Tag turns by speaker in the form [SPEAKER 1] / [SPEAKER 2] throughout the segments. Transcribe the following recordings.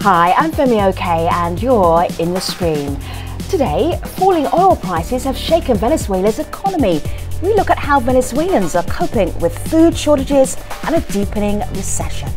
[SPEAKER 1] Hi, I'm Femi OK and you're in the stream. Today, falling oil prices have shaken Venezuela's economy. We look at how Venezuelans are coping with food shortages and a deepening recession.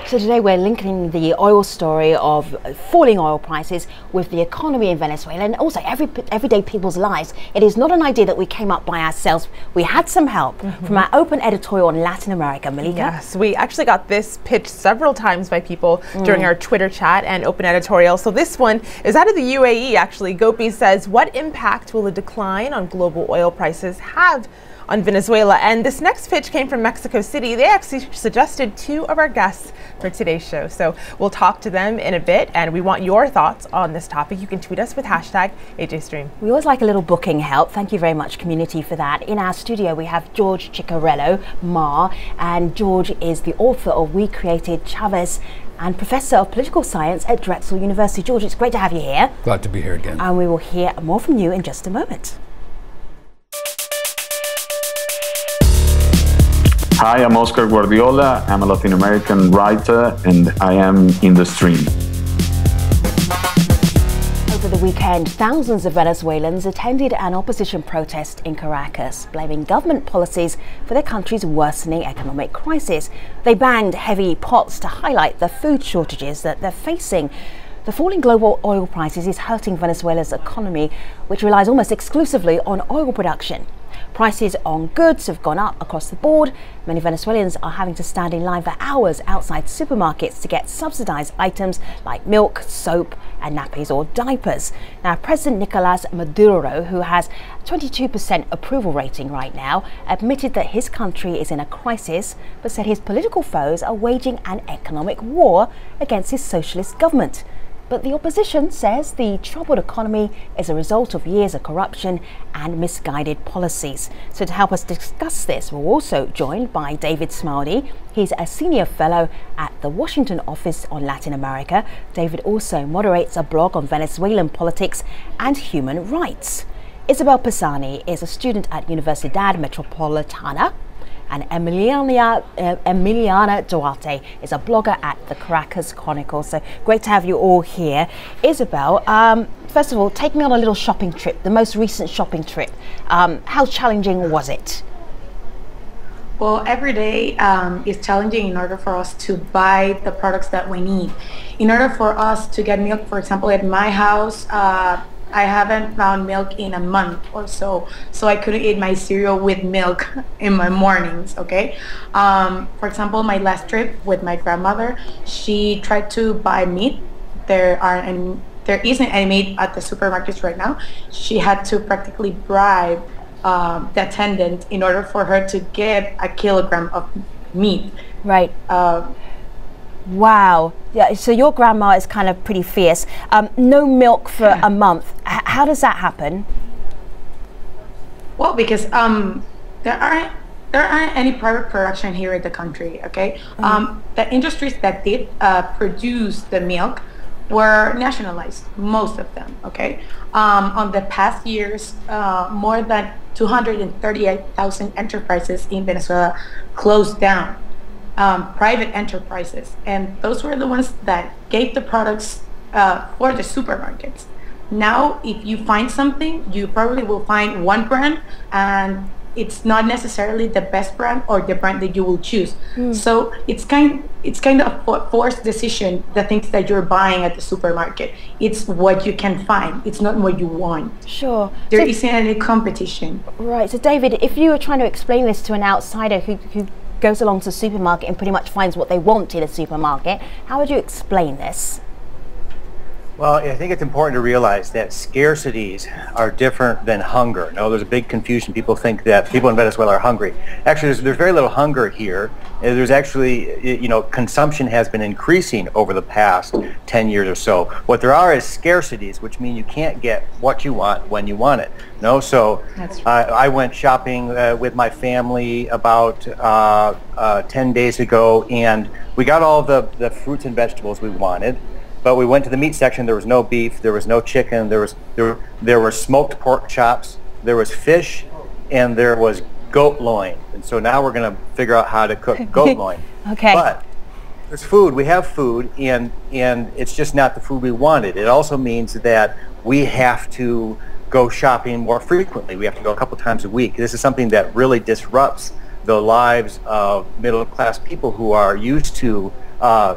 [SPEAKER 1] So today we're linking the oil story of falling oil prices with the economy in Venezuela and also everyday people's lives. It is not an idea that we came up by ourselves. We had some help from our open editorial on Latin America. Malika?
[SPEAKER 2] Yes, we actually got this pitched several times by people during our Twitter chat and open editorial. So this one is out of the UAE actually. Gopi says, what impact will a decline on global oil prices have on Venezuela? And this next pitch came from Mexico City. They actually suggested two of our guests for today's show. So we'll talk to them in a bit, and we want your thoughts on this topic. You can tweet us with hashtag AJStream.
[SPEAKER 1] We always like a little booking help. Thank you very much, community, for that. In our studio, we have George Ciccariello-Maher, and George is the author of We Created Chavez and Professor of Political Science at Drexel University. George, it's great to have you here.
[SPEAKER 3] Glad to be here again.
[SPEAKER 1] And we will hear more from you in just a moment.
[SPEAKER 4] Hi, I'm Oscar Guardiola. I'm a Latin American writer and I am in the stream.
[SPEAKER 1] Over the weekend, thousands of Venezuelans attended an opposition protest in Caracas, blaming government policies for their country's worsening economic crisis. They banged heavy pots to highlight the food shortages that they're facing. The falling global oil prices is hurting Venezuela's economy, which relies almost exclusively on oil production. Prices on goods have gone up across the board. Many Venezuelans are having to stand in line for hours outside supermarkets to get subsidized items like milk, soap and nappies or diapers. Now, President Nicolas Maduro, who has 22% approval rating right now, admitted that his country is in a crisis, but said his political foes are waging an economic war against his socialist government. But the opposition says the troubled economy is a result of years of corruption and misguided policies. So to help us discuss this, we're also joined by David Smaldy. He's a senior fellow at the Washington office on Latin America. David also moderates a blog on Venezuelan politics and human rights. Isabel Pisani is a student at Universidad Metropolitana, and Emiliana Duarte is a blogger at the Caracas Chronicle. So great to have you all here. Isabel, first of all, take me on a little shopping trip, the most recent shopping trip. How challenging was it?
[SPEAKER 5] Well, every day is challenging in order for us to buy the products that we need. In order for us to get milk, for example, at my house, I haven't found milk in a month or so I couldn't eat my cereal with milk in my mornings, okay? For example, my last trip with my grandmother, she tried to buy meat. There isn't any meat at the supermarkets right now. She had to practically bribe the attendant in order for her to get a kilogram of meat.
[SPEAKER 1] Right. Wow. Yeah, so your grandma is kind of pretty fierce. No milk for a month. How does that happen?
[SPEAKER 5] Well, because there aren't any private production here in the country, okay? The industries that did produce the milk were nationalized, most of them, okay? On the past years, more than 238,000 enterprises in Venezuela closed down. Private enterprises, and those were the ones that gave the products for the supermarkets. Now, if you find something, you probably will find one brand, and it's not necessarily the best brand or the brand that you will choose. So it's kind of a forced decision, the things that you're buying at the supermarket. It's what you can find. It's not what you want.
[SPEAKER 1] Sure.
[SPEAKER 5] There isn't any competition.
[SPEAKER 1] Right. So David, if you were trying to explain this to an outsider who goes along to the supermarket and pretty much finds what they want in a supermarket, how would you explain this?
[SPEAKER 6] Well, I think it's important to realize that scarcities are different than hunger. No, there's a big confusion. People think that people in Venezuela are hungry. Actually, there's very little hunger here. There's actually, consumption has been increasing over the past 10 years or so. What there are is scarcities, which mean you can't get what you want when you want it. No, so I went shopping with my family about 10 days ago, and we got all the fruits and vegetables we wanted. But we went to the meat section. There was no beef. There was no chicken. There were smoked pork chops. There was fish, and there was goat loin. And so now we're going to figure out how to cook goat loin.
[SPEAKER 1] Okay.
[SPEAKER 6] But there's food. We have food, and it's just not the food we wanted. It also means that we have to go shopping more frequently. We have to go a couple times a week. This is something that really disrupts the lives of middle-class people who are used to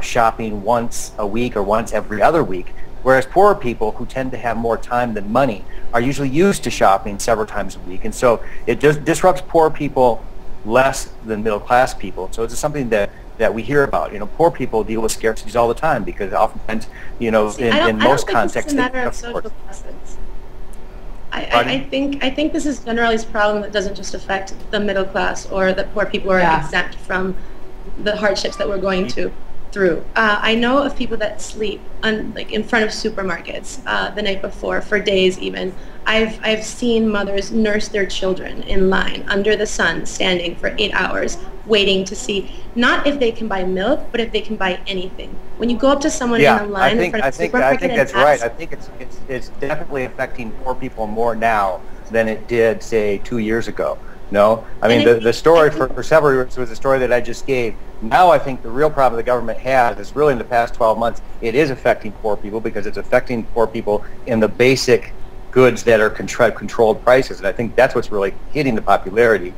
[SPEAKER 6] shopping once a week or once every other week, whereas poorer people who tend to have more time than money are usually used to shopping several times a week. And so it just disrupts poor people less than middle-class people. So it's something that we hear about. Poor people deal with scarcities all the time because oftentimes, in most contexts,
[SPEAKER 3] I don't think it's a matter of social classes. I think this is generally a problem that doesn't just affect the middle class or that poor people are exempt from the hardships that we're going through. I know of people that sleep in front of supermarkets the night before for days even. I've seen mothers nurse their children in line under the sun, standing for 8 hours, waiting to see not if they can buy milk, but if they can buy anything. When you go up to someone in a line in front of a supermarket,
[SPEAKER 6] I think that's right. I think it's definitely affecting poor people more now than it did, say, 2 years ago. No, I mean the story for several years was the story that I just gave. Now I think the real problem the government has is really in the past 12 months, it is affecting poor people because it's affecting poor people in the basic goods that are controlled prices. And I think that's what's really hitting the popularity,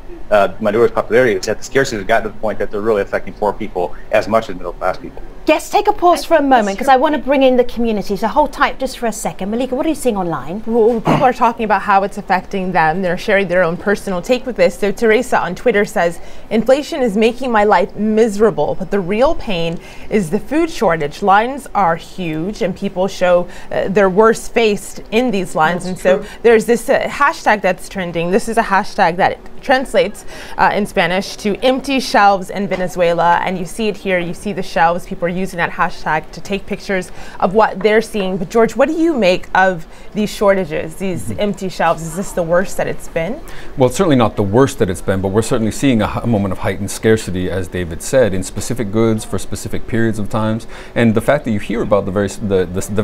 [SPEAKER 6] Maduro's popularity, is that the scarcity has gotten to the point that they're really affecting poor people as much as middle class people.
[SPEAKER 1] Yes, take a pause for a moment because I want to bring in the community. So hold tight just for a second. Malika, what are you seeing online?
[SPEAKER 2] Well, people are talking about how it's affecting them. They're sharing their own personal take with this. So Teresa on Twitter says, inflation is making my life miserable, but the real pain is the food shortage. Lines are huge and people show their worst face in these lines. And so there's this hashtag that's trending. This is a hashtag that translates in Spanish to empty shelves in Venezuela. And you see it here. You see the shelves. People are using that hashtag to take pictures of what they're seeing. But George, what do you make of these shortages, these empty shelves? Is this the worst that it's been?
[SPEAKER 7] Well, it's certainly not the worst that it's been, but we're certainly seeing a moment of heightened scarcity, as David said, in specific goods for specific periods of times. And the fact that you hear about the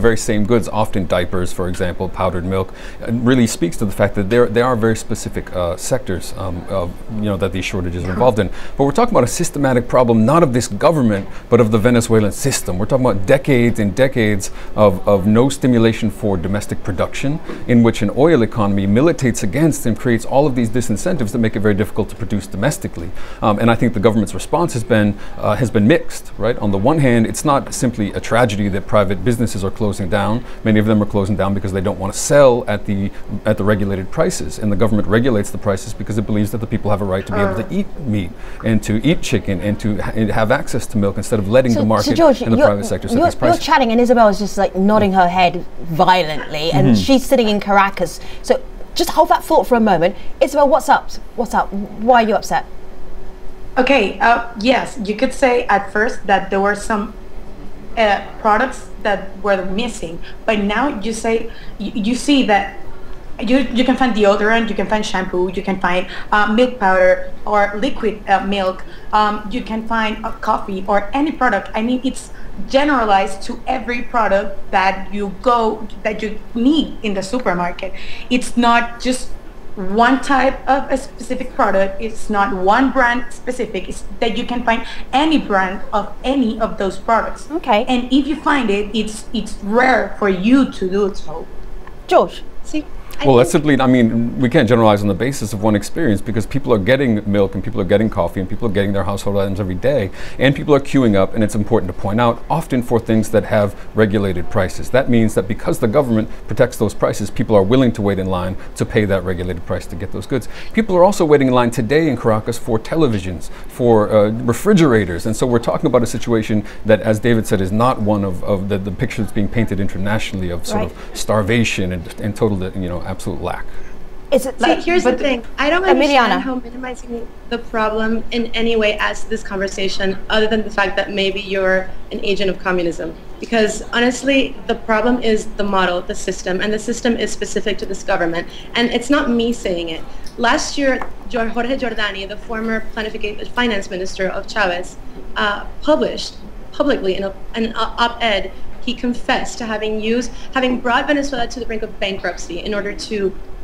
[SPEAKER 7] very same goods, often diapers, for example, powdered milk, really speaks to the fact that there are very specific sectors that these shortages are involved in. But we're talking about a systematic problem, not of this government, but of the Venezuelan system. We're talking about decades and decades of no stimulation for domestic production, in which an oil economy militates against and creates all of these disincentives that make it very difficult to produce domestically. And I think the government's response has been mixed, right? On the one hand, it's not simply a tragedy that private businesses are closing down. Many of them are closing down because they don't want to sell at the regulated prices, and the government regulates the prices because it believes that the people have a right to be able to eat meat and to eat chicken and to have access to milk instead of letting the market
[SPEAKER 1] George,
[SPEAKER 7] in the private sector set these prices.
[SPEAKER 1] You're chatting and Isabel's just like nodding her head violently and she's sitting in Caracas. So just hold that thought for a moment. Isabel, what's up? What's up? Why are you upset?
[SPEAKER 5] Okay, yes, you could say at first that there were some products that were missing, but now you see that you can find deodorant, you can find shampoo, you can find milk powder or liquid milk, you can find coffee or any product. I mean, it's generalized to every product that you need in the supermarket. It's not just one type of a specific product. It's not one brand specific. It's that you can find any brand of any of those products.
[SPEAKER 1] Okay.
[SPEAKER 5] And if you find it, it's rare for you to do so.
[SPEAKER 1] George.
[SPEAKER 3] See,
[SPEAKER 7] well, that's simply, I mean, we can't generalize on the basis of one experience because people are getting milk and people are getting coffee and people are getting their household items every day, and people are queuing up, and it's important to point out, often for things that have regulated prices. That means that because the government protects those prices, people are willing to wait in line to pay that regulated price to get those goods. People are also waiting in line today in Caracas for televisions, for refrigerators, and so we're talking about a situation that, as David said, is not one of the picture that's being painted internationally of sort of starvation and total, absolute lack.
[SPEAKER 3] Is it like, here's the thing. I don't understand how minimizing the problem in any way adds to this conversation, other than the fact that maybe you're an agent of communism. Because honestly, the problem is the model, the system, and the system is specific to this government. And it's not me saying it. Last year, Jorge Jordani, the former finance minister of Chavez, published publicly in an op-ed. He confessed to having brought Venezuela to the brink of bankruptcy in order to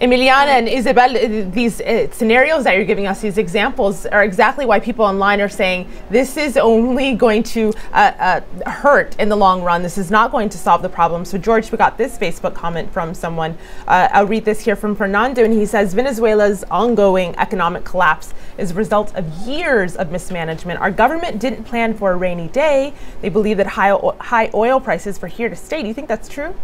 [SPEAKER 2] Emiliana and Isabel, these scenarios that you're giving us, these examples, are exactly why people online are saying this is only going to hurt in the long run. This is not going to solve the problem. So, George, we got this Facebook comment from someone. I'll read this here from Fernando, and he says, Venezuela's ongoing economic collapse is a result of years of mismanagement. Our government didn't plan for a rainy day. They believe that high oil prices were here to stay. Do you think that's true?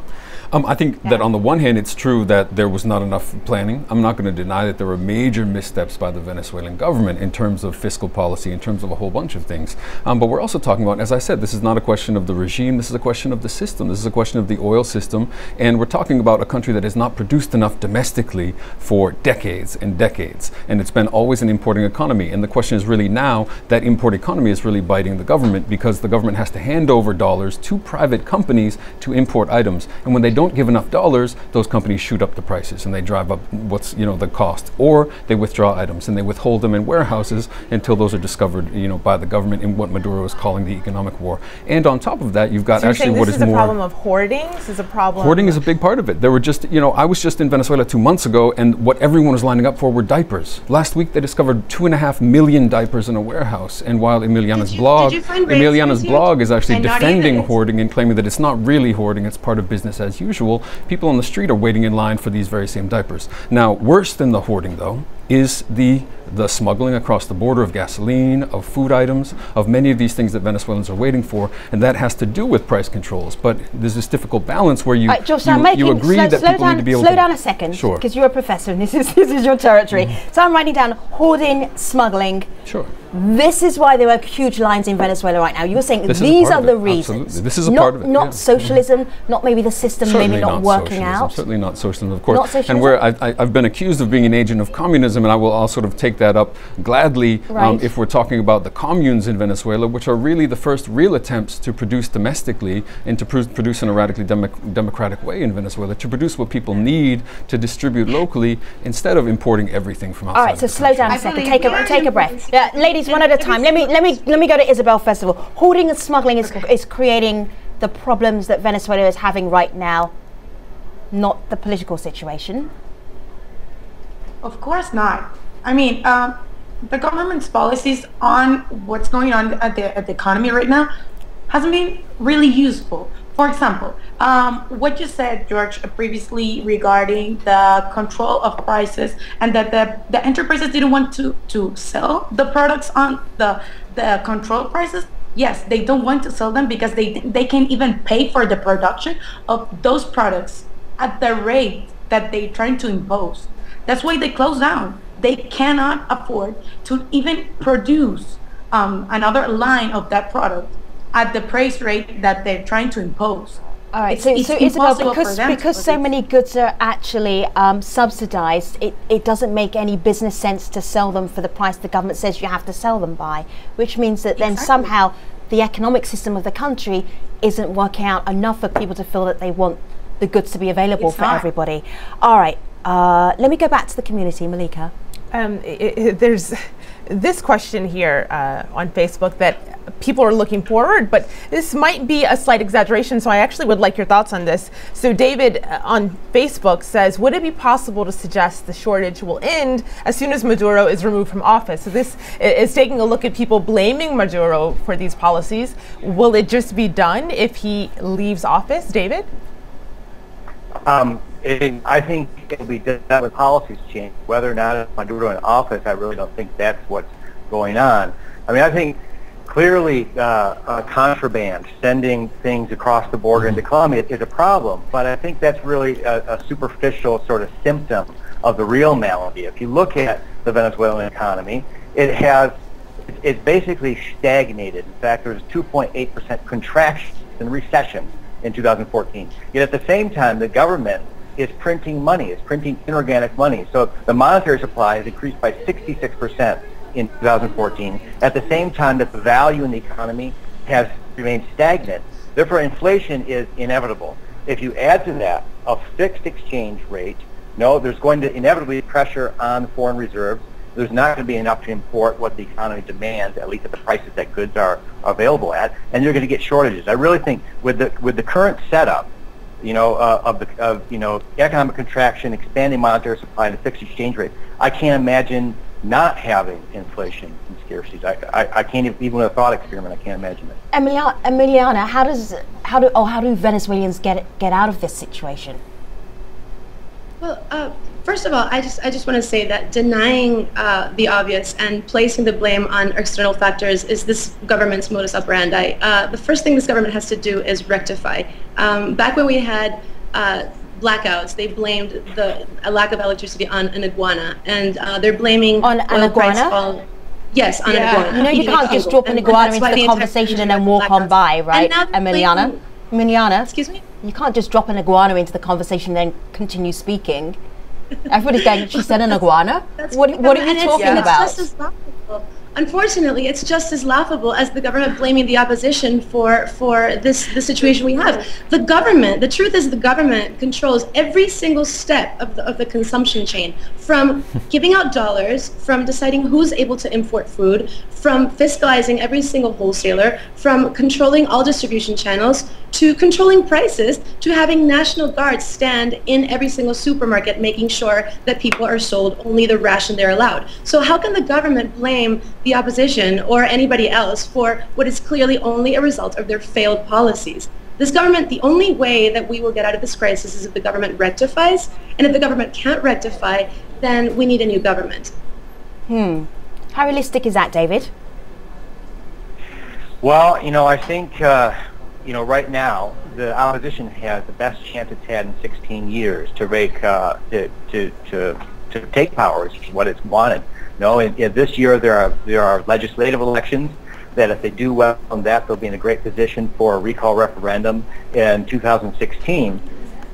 [SPEAKER 7] I think that on the one hand, it's true that there was not enough planning. I'm not going to deny that there were major missteps by the Venezuelan government in terms of fiscal policy, in terms of a whole bunch of things. But we're also talking about, as I said, this is not a question of the regime. This is a question of the system. This is a question of the oil system. And we're talking about a country that has not produced enough domestically for decades and decades. And it's been always an importing economy. And the question is really now that import economy is really biting the government, because the government has to hand over dollars to private companies to import items. And when they don't give enough dollars, those companies shoot up the prices and they drive up what's, the cost, or they withdraw items and they withhold them in warehouses until those are discovered, by the government in what Maduro is calling the economic war. And on top of that, you've got
[SPEAKER 2] actually what is more. This is a problem of hoarding? This is a problem.
[SPEAKER 7] Hoarding is a big part of it. There were just, I was just in Venezuela 2 months ago, and what everyone was lining up for were diapers. Last week they discovered 2.5 million diapers in a warehouse. And while Emiliana's blog is actually defending hoarding and claiming that it's not really hoarding, it's part of business as usual, people on the street are waiting in line for these very same diapers. Now, worse than the hoarding, though, is the smuggling across the border of gasoline, of food items, of many of these things that Venezuelans are waiting for, and that has to do with price controls. But there's this difficult balance where you agree that people need to be able to...
[SPEAKER 1] Slow down a second, because you're a professor and this is your territory. So I'm writing down hoarding, smuggling.
[SPEAKER 7] Sure.
[SPEAKER 1] This is why there are huge lines in Venezuela right now. You were saying these are the reasons.
[SPEAKER 7] Absolutely. This is a part of it.
[SPEAKER 1] Not socialism, not maybe the system maybe not working out.
[SPEAKER 7] Certainly not socialism, of course. And where I've been accused of being an agent of communism, and I will sort of take that up gladly if we're talking about the communes in Venezuela, which are really the first real attempts to produce domestically and to produce in a radically democratic way in Venezuela, to produce what people need to distribute locally instead of importing everything from outside.
[SPEAKER 1] All right, so slow down a second. Take a breath. Ladies, one at a time. Let me go to Isabel first of all. Hoarding and smuggling is creating the problems that Venezuela is having right now, not the political situation.
[SPEAKER 5] Of course not. I mean, the government's policies on what's going on at the economy right now hasn't been really useful. For example, what you said, George, previously regarding the control of prices, and that the enterprises didn't want to sell the products on the control prices. Yes, they don't want to sell them because they can't even pay for the production of those products at the rate that they're trying to impose. That's why they close down. They cannot afford to even produce another line of that product at the price rate that they're trying to impose.
[SPEAKER 1] All right, so Isabel, because so many goods are actually subsidized, it doesn't make any business sense to sell them for the price the government says you have to sell them by, which means that then somehow the economic system of the country isn't working out enough for people to feel that they want the goods to be available for everybody. All right, let me go back to the community, Malika.
[SPEAKER 2] There's this question here on Facebook that people are looking forward, but this might be a slight exaggeration, so I actually would like your thoughts on this. So David on Facebook says, would it be possible to suggest the shortage will end as soon as Maduro is removed from office? So this is taking a look at people blaming Maduro for these policies. Will it just be done if he leaves office, David?
[SPEAKER 6] I think it'll be done with policies change. Whether or not it's Maduro in office, I really don't think that's what's going on. I mean, I think clearly contraband, sending things across the border into Colombia is a problem, but I think that's really a superficial sort of symptom of the real malady. If you look at the Venezuelan economy, it's basically stagnated. In fact, there's 2.8% contraction and recession in 2014. Yet at the same time, the government is printing money, is printing inorganic money. So the monetary supply has increased by 66% in 2014, at the same time that the value in the economy has remained stagnant. Therefore, inflation is inevitable. If you add to that a fixed exchange rate, there's going to inevitably be pressure on foreign reserves. There's not going to be enough to import what the economy demands, at least at the prices that goods are available at, and you're going to get shortages. I really think with the current setup, economic contraction, expanding monetary supply, and a fixed exchange rate, I can't imagine not having inflation and scarcities. I can't even with a thought experiment. I can't imagine it.
[SPEAKER 1] Emiliana, how do Venezuelans get out of this situation?
[SPEAKER 3] Well, first of all, I just want to say that denying the obvious and placing the blame on external factors is this government's modus operandi. The first thing this government has to do is rectify. Back when we had blackouts, they blamed a lack of electricity on an iguana, and they're blaming
[SPEAKER 1] on an iguana.
[SPEAKER 3] Yes, on an iguana.
[SPEAKER 1] You know, you can't just drop an iguana into the conversation and then walk on by, right, Emiliana? Emiliana,
[SPEAKER 3] excuse me.
[SPEAKER 1] You can't just drop an iguana into the conversation and then continue speaking. Everybody's going, she said an iguana? What are you talking about?
[SPEAKER 3] It's just as laughable. Unfortunately, it's just as laughable as the government blaming the opposition for the situation we have. The truth is the government controls every single step of the consumption chain, from giving out dollars, from deciding who's able to import food, from fiscalizing every single wholesaler, from controlling all distribution channels, to controlling prices, to having National Guards stand in every single supermarket making sure that people are sold only the ration they're allowed. So how can the government blame the opposition or anybody else for what is clearly only a result of their failed policies? This government, the only way that we will get out of this crisis is if the government rectifies, and if the government can't rectify, then we need a new government.
[SPEAKER 1] How realistic is that, David?
[SPEAKER 6] Well, I think right now the opposition has the best chance it's had in 16 years to take power, which is what it's wanted. This year there are legislative elections that if they do well on that, they'll be in a great position for a recall referendum in 2016.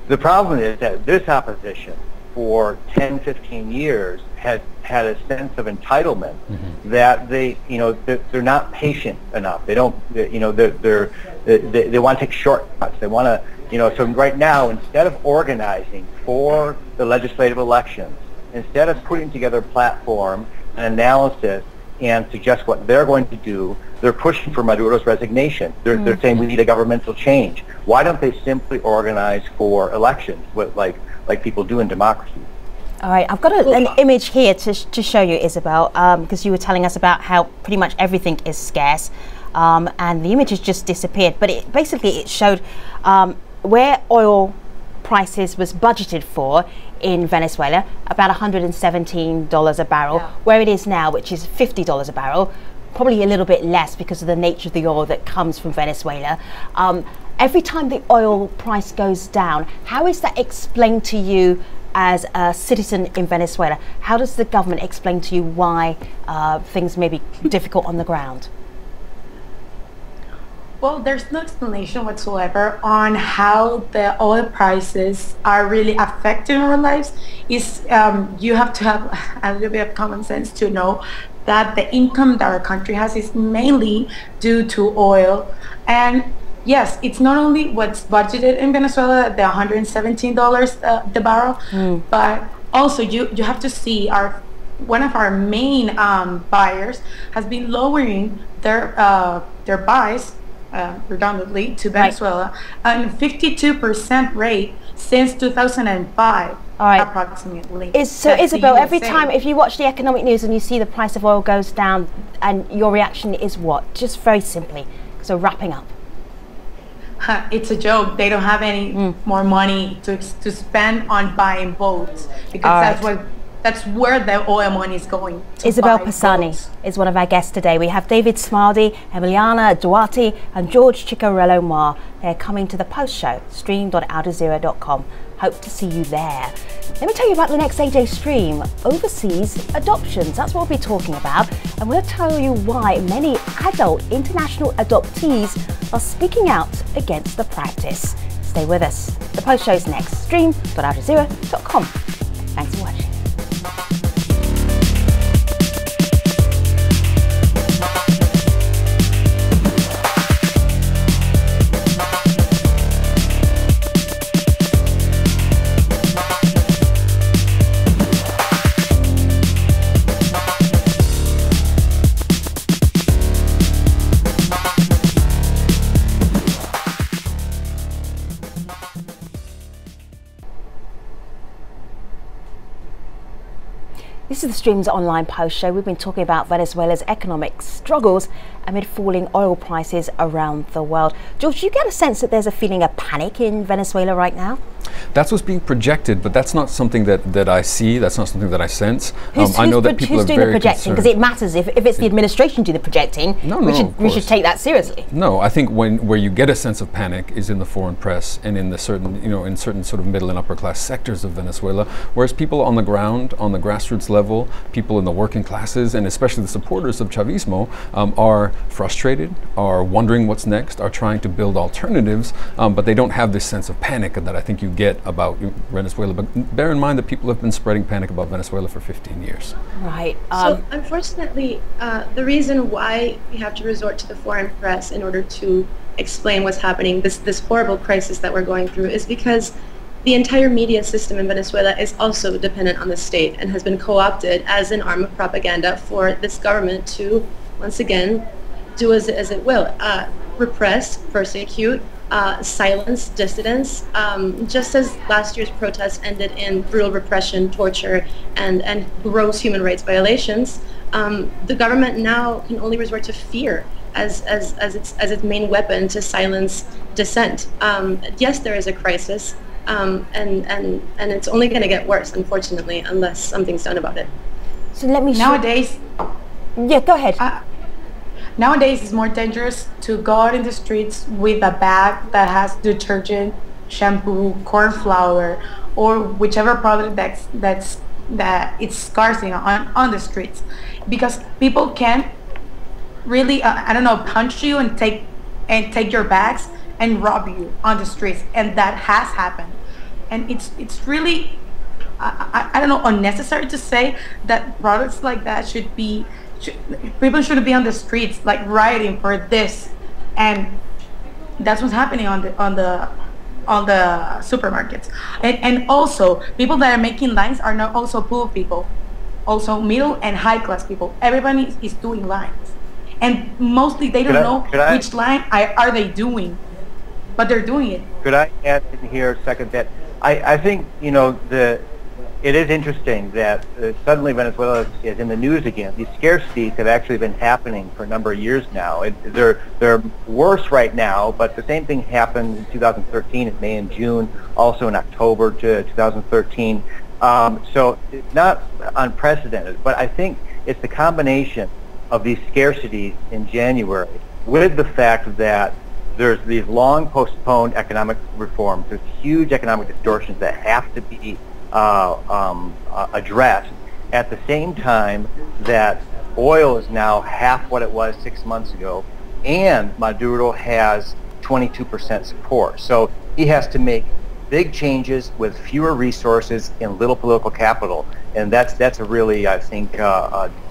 [SPEAKER 6] The problem is that this opposition for 10, 15 years has had a sense of entitlement that they're not patient enough. They don't, they want to take shortcuts. They want to, so right now, instead of organizing for the legislative elections, instead of putting together a platform, an analysis, and suggest what they're going to do, they're pushing for Maduro's resignation. They're saying we need a governmental change. Why don't they simply organize for elections, like people do in democracy?
[SPEAKER 1] All right, I've got an image here to show you, Isabel, because you were telling us about how pretty much everything is scarce, and the image has just disappeared. But it showed where oil prices was budgeted for in Venezuela, about $117 a barrel, where it is now, which is $50 a barrel, probably a little bit less because of the nature of the oil that comes from Venezuela. Every time the oil price goes down, how is that explained to you as a citizen in Venezuela? How does the government explain to you why things may be difficult on the ground?
[SPEAKER 5] Well, there's no explanation whatsoever on how the oil prices are really affecting our lives. You have to have a little bit of common sense to know that the income that our country has is mainly due to oil. And yes, it's not only what's budgeted in Venezuela, the $117 the barrel, but also you have to see one of our main buyers has been lowering their buys redundantly to Venezuela at a 52% rate since 2005. Approximately.
[SPEAKER 1] So Isabel, every time if you watch the economic news and you see the price of oil goes down, and your reaction is what? Just very simply, so wrapping up.
[SPEAKER 5] It's a joke. They don't have any more money to spend on buying boats, because that's where the oil money is going.
[SPEAKER 1] Isabel Pisani is one of our guests today. We have David Smaldi, Emiliana Duarte, and George Ciccariello-Maher. They're coming to the post show, stream.aljazeera.com. Hope to see you there. Let me tell you about the next AJ stream, overseas adoptions. That's what we'll be talking about. And we'll tell you why many adult international adoptees are speaking out against the practice. Stay with us. The post show's next, stream.aljazeera.com. Thanks for watching. This is the Streams Online Post Show. We've been talking about Venezuela's economic struggles amid falling oil prices around the world. George, do you get a sense that there's a feeling of panic in Venezuela right now?
[SPEAKER 7] That's what's being projected, but that's not something that I see. That's not something that I sense. I know that people are
[SPEAKER 1] doing
[SPEAKER 7] very
[SPEAKER 1] the projecting? Because it matters if it's the administration doing the projecting. We should take that seriously.
[SPEAKER 7] No, I think where you get a sense of panic is in the foreign press and in the certain sort of middle and upper class sectors of Venezuela, whereas people on the ground, on the grassroots level, people in the working classes, and especially the supporters of Chavismo, are frustrated, are wondering what's next, are trying to build alternatives, but they don't have this sense of panic that I think you get about Venezuela. But bear in mind that people have been spreading panic about Venezuela for 15 years.
[SPEAKER 1] Right.
[SPEAKER 3] So unfortunately, the reason why we have to resort to the foreign press in order to explain what's happening, this horrible crisis that we're going through, is because the entire media system in Venezuela is also dependent on the state and has been co-opted as an arm of propaganda for this government to, once again, do as it will. Repress, persecute, silence dissidents, just as last year's protests ended in brutal repression, torture, and gross human rights violations. The government now can only resort to fear as its main weapon to silence dissent. Yes, there is a crisis, and it's only going to get worse, unfortunately, unless something's done about it.
[SPEAKER 1] So let me
[SPEAKER 5] nowadays.
[SPEAKER 1] Yeah, go ahead.
[SPEAKER 5] Nowadays, it's more dangerous to go out in the streets with a bag that has detergent, shampoo, corn flour, or whichever product that it's scarcing on the streets, because people can really, punch you and take your bags and rob you on the streets, and that has happened. And it's really, unnecessary to say that products like that people shouldn't be on the streets like rioting for this, and that's what's happening on the supermarkets. And also people that are making lines are not also poor people, also middle and high class people. Everybody is doing lines, and mostly they don't know which line are they doing, but they're doing it.
[SPEAKER 6] Could I add in here a second that I think it is interesting that suddenly Venezuela is in the news again. These scarcities have actually been happening for a number of years now. They're worse right now, but the same thing happened in 2013 in May and June, also in October to 2013. So it's not unprecedented, but I think it's the combination of these scarcities in January with the fact that there's these long postponed economic reforms. There's huge economic distortions that have to be addressed at the same time that oil is now half what it was 6 months ago, and Maduro has 22% support. So he has to make big changes with fewer resources and little political capital, and that's a really, I think,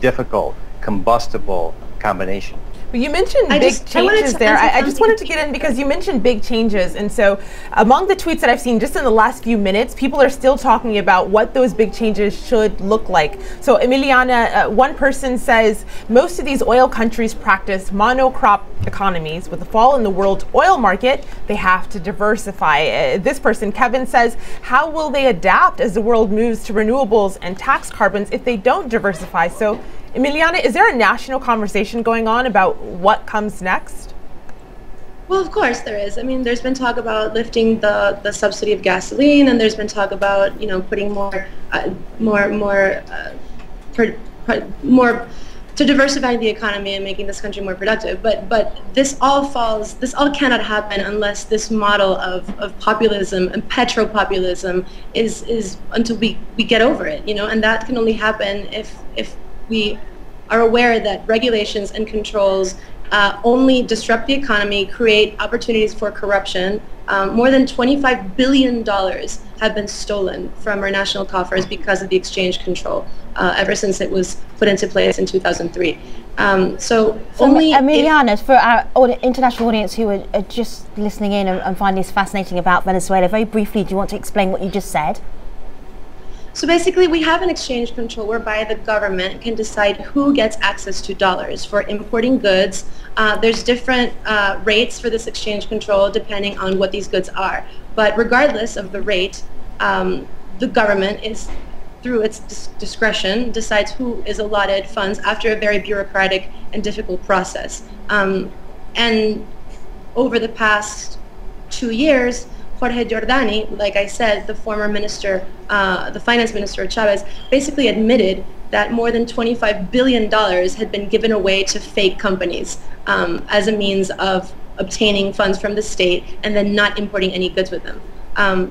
[SPEAKER 6] difficult, combustible combination.
[SPEAKER 2] Well, you mentioned big changes there. I just wanted to get in because you mentioned big changes. And so among the tweets that I've seen just in the last few minutes, people are still talking about what those big changes should look like. So Emiliana, one person says, most of these oil countries practice monocrop economies. With the fall in the world oil market, they have to diversify. This person, Kevin, says, how will they adapt as the world moves to renewables and tax carbons if they don't diversify? So Emiliana, is there a national conversation going on about what comes next?
[SPEAKER 3] Well, of course there is. I mean, there's been talk about lifting the subsidy of gasoline, and there's been talk about putting more to diversifying the economy and making this country more productive. But this all cannot happen unless this model of populism and petropopulism is until we get over it, and that can only happen if we are aware that regulations and controls only disrupt the economy, create opportunities for corruption. More than $25 billion have been stolen from our national coffers because of the exchange control ever since it was put into place in 2003. So only
[SPEAKER 1] Emiliana, for our international audience who are just listening in and find this fascinating about Venezuela, very briefly, do you want to explain what you just said?
[SPEAKER 3] So basically, we have an exchange control whereby the government can decide who gets access to dollars for importing goods. There's different rates for this exchange control depending on what these goods are. But regardless of the rate, the government is through its discretion, decides who is allotted funds after a very bureaucratic and difficult process. And over the past 2 years, Jorge Giordani, like I said, the former minister, the finance minister of Chavez, basically admitted that more than $25 billion had been given away to fake companies as a means of obtaining funds from the state and then not importing any goods with them.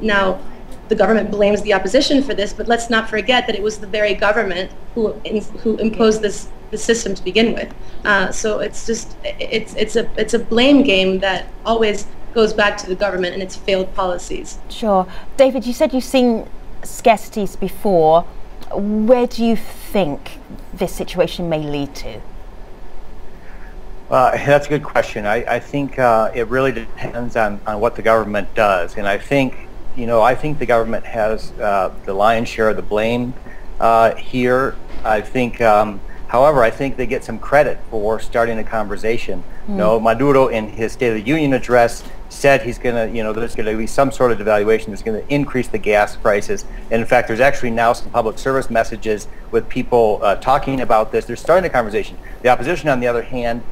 [SPEAKER 3] Now, the government blames the opposition for this, but let's not forget that it was the very government who imposed this system to begin with. So it's just it's a blame game that always goes back to the government and its failed policies.
[SPEAKER 1] Sure. David, you said you've seen scarcities before. Where do you think this situation may lead to?
[SPEAKER 6] That's a good question. I think it really depends on what the government does. And I think, the government has the lion's share of the blame here. I think, however, I think they get some credit for starting a conversation. Maduro, in his State of the Union address, said he's going to, there's going to be some sort of devaluation that's going to increase the gas prices. And in fact, there's actually now some public service messages with people talking about this. They're starting a conversation. The opposition, on the other hand,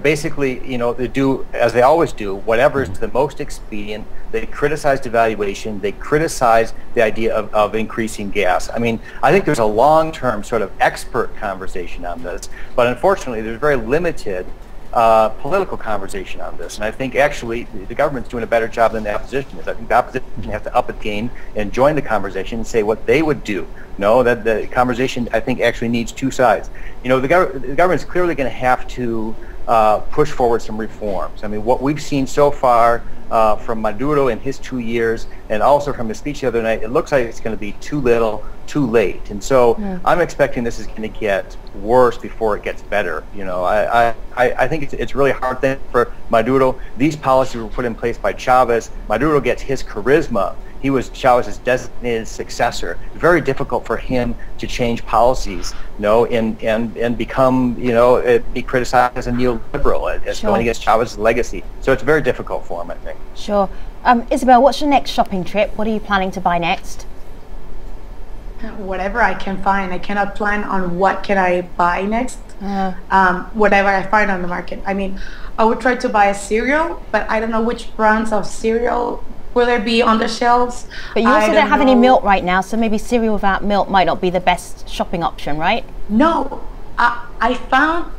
[SPEAKER 6] basically, they do, as they always do, whatever is the most expedient. They criticize devaluation. They criticize the idea of increasing gas. I mean, I think there's a long-term sort of expert conversation on this, but unfortunately, there's very limited political conversation on this. And I think actually the government's doing a better job than the opposition is. I think the opposition has to up its game and join the conversation and say what they would do. That the conversation, I think, actually needs two sides. The government's clearly going to have to push forward some reforms. I mean, what we've seen so far from Maduro in his 2 years, and also from his speech the other night, it looks like it's going to be too little, too late. And so I'm expecting this is going to get worse before it gets better. I think it's a really hard thing for Maduro. These policies were put in place by Chavez. Maduro gets his charisma. He was Chavez's designated successor. It's very difficult for him to change policies, and become, be criticized as a neoliberal, as going against Chavez's legacy. So it's very difficult for him, I think.
[SPEAKER 1] Sure. Isabel, what's your next shopping trip? What are you planning to buy next?
[SPEAKER 5] Whatever I can find. I cannot plan on what can I buy next. Whatever I find on the market. I mean, I would try to buy a cereal, but I don't know which brands of cereal will there be on the shelves.
[SPEAKER 1] But you also don't have any milk right now, so maybe cereal without milk might not be the best shopping option, right?
[SPEAKER 5] No, I found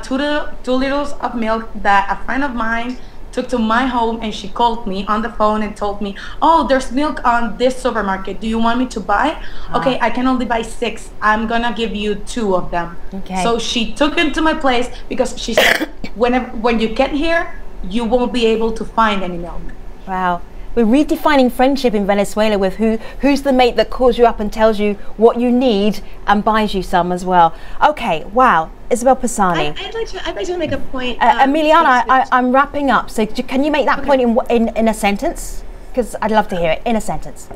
[SPEAKER 5] 2 liters of milk that a friend of mine took to my home, and she called me on the phone and told me, oh, there's milk on this supermarket. Do you want me to buy? Okay, I can only buy 6. I'm gonna give you 2 of them. Okay. So she took it to my place because she said, when you get here, you won't be able to find any milk.
[SPEAKER 1] Wow. We're redefining friendship in Venezuela with who's the mate that calls you up and tells you what you need and buys you some as well. Okay, wow. Isabel Pisani.
[SPEAKER 3] I'd like to make a point.
[SPEAKER 1] Emiliana, I'm wrapping up. So can you make that point in a sentence? Because I'd love to hear it in a sentence.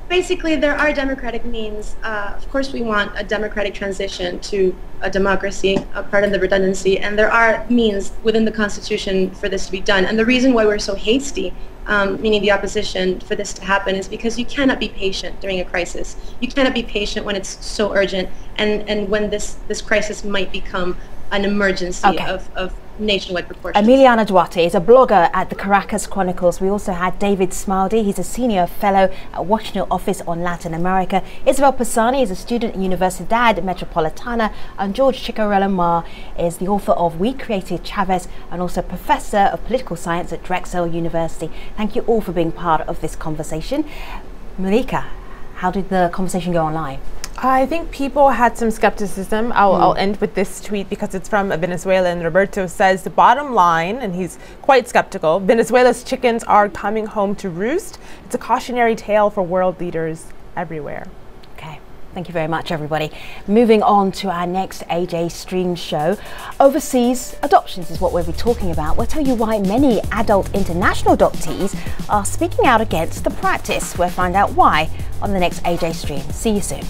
[SPEAKER 3] Basically, there are democratic means. Of course, we want a democratic transition to a democracy, pardon the redundancy, and there are means within the Constitution for this to be done. And the reason why we're so hasty, meaning the opposition, for this to happen is because you cannot be patient during a crisis. You cannot be patient when it's so urgent and when this crisis might become an emergency of nationwide proportions.
[SPEAKER 1] Emiliana Duarte is a blogger at the Caracas Chronicles. We also had David Smaldi. He's a senior fellow at Washington Office on Latin America. Isabel Pisani is a student at Universidad Metropolitana, and George Ciccariello-Maher is the author of We Created Chavez and also professor of political science at Drexel University. Thank you all for being part of this conversation. Malika, how did the conversation go online?
[SPEAKER 2] I think people had some skepticism. I'll end with this tweet because it's from Venezuela, and Roberto says the bottom line, and he's quite skeptical, Venezuela's chickens are coming home to roost. It's a cautionary tale for world leaders everywhere.
[SPEAKER 1] Okay, thank you very much, everybody. Moving on to our next AJ Stream show. Overseas adoptions is what we'll be talking about. We'll tell you why many adult international adoptees are speaking out against the practice. We'll find out why on the next AJ Stream. See you soon.